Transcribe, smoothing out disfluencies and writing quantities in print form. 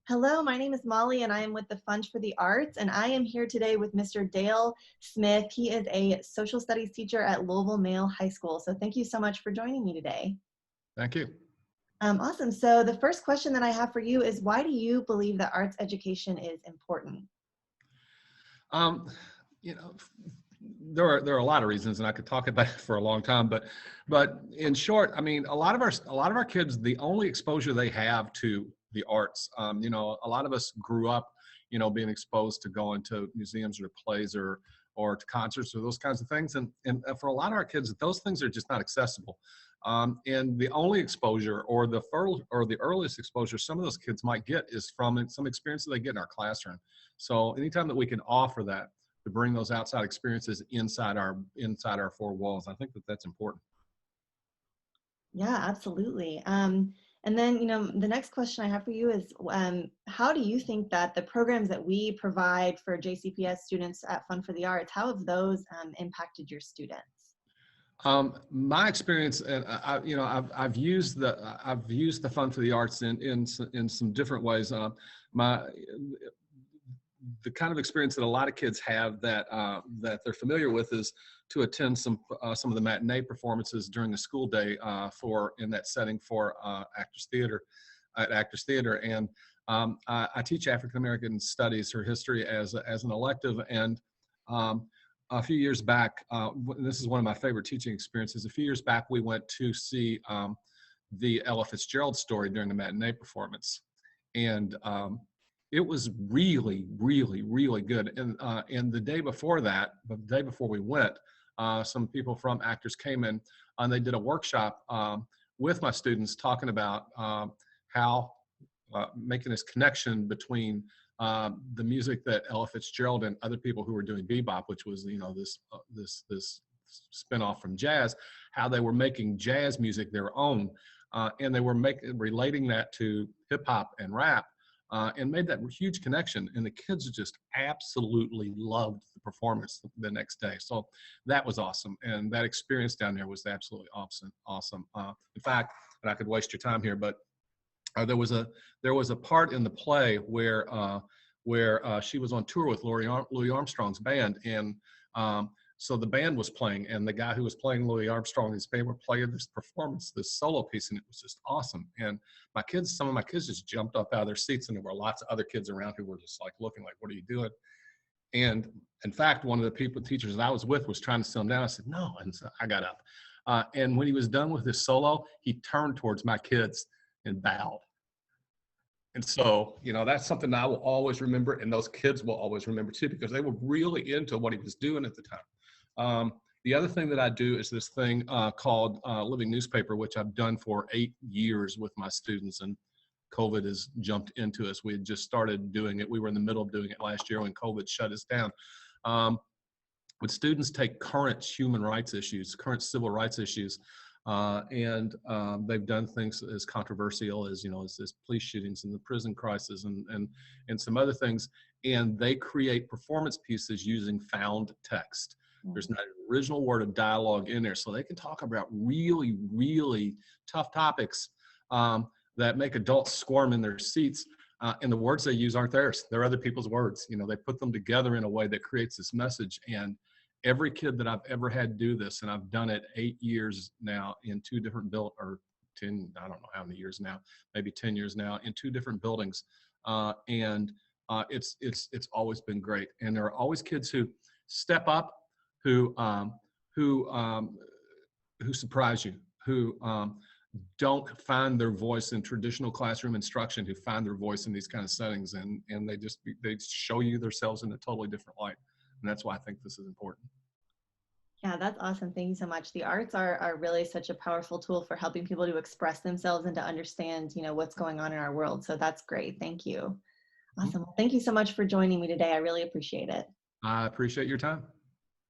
Hello, my name is Molly and I am with the Fund for the Arts, and I am here today with Mr. Dale Smith. He is a social studies teacher at Louisville Male High School. So thank you so much for joining me today. Thank you. Awesome. So the first question that I have for you is, why do you believe that arts education is important? Um, you know, there are a lot of reasons, and I could talk about it for a long time. But in short, I mean, a lot of our kids, the only exposure they have to the arts, a lot of us grew up, being exposed to going to museums or to plays or to concerts or those kinds of things, and for a lot of our kids, those things are just not accessible. And the only exposure or the earliest exposure some of those kids might get is from some experience that they get in our classroom. So anytime that we can offer that to bring those outside experiences inside our four walls, I think that that's important. Yeah, absolutely. And then, the next question I have for you is, how do you think that the programs that we provide for JCPS students at Fund for the Arts, how have those impacted your students? My experience, and I've used the Fund for the Arts in some different ways. My the kind of experience that a lot of kids have that they're familiar with is to attend some of the matinee performances during the school day for in that setting for Actors Theater at Actors Theater. And I teach African American Studies or History as an elective. And a few years back, this is one of my favorite teaching experiences. A few years back, we went to see the Ella Fitzgerald story during the matinee performance, and it was really, really, really good. And the day before that, the day before we went, some people from Actors came in and they did a workshop with my students talking about how making this connection between the music that Ella Fitzgerald and other people who were doing bebop, which was this spinoff from jazz, how they were making jazz music their own, and they were relating that to hip hop and rap. And made that huge connection, and the kids just absolutely loved the performance the next day. So that was awesome, and that experience down there was absolutely awesome. In fact, and I could waste your time here, but there was a part in the play where she was on tour with Louis Armstrong's band, and so the band was playing, and the guy who was playing Louis Armstrong and his band were playing this performance, this solo piece, and it was just awesome. And some of my kids just jumped up out of their seats, and there were lots of other kids around who were just like looking like, "What are you doing?" And in fact, one of the teachers that I was with was trying to sit him down. I said, "No," and so I got up. And when he was done with his solo, he turned towards my kids and bowed. And so, that's something that I will always remember, and those kids will always remember too, because they were really into what he was doing at the time. The other thing that I do is this thing called Living Newspaper, which I've done for 8 years with my students, and COVID has jumped into us. We had just started doing it. We were in the middle of doing it last year when COVID shut us down. But students take current human rights issues, current civil rights issues, and they've done things as controversial as as police shootings and the prison crisis and some other things, and they create performance pieces using found text. There's not an original word of dialogue in there, so they can talk about really, really tough topics that make adults squirm in their seats. And the words they use aren't theirs; they're other people's words. They put them together in a way that creates this message. And every kid that I've ever had do this, and I've done it 8 years now in 2 different or 10, I don't know how many years now, maybe 10 years now in 2 different buildings, and it's always been great. And there are always kids who step up, who surprise you, who don't find their voice in traditional classroom instruction, who find their voice in these kind of settings, and they show you themselves in a totally different light. And that's why I think this is important. Yeah, that's awesome. Thank you so much. The arts are really such a powerful tool for helping people to express themselves and to understand, what's going on in our world. So that's great. Thank you. Awesome. Well, thank you so much for joining me today. I really appreciate it. I appreciate your time.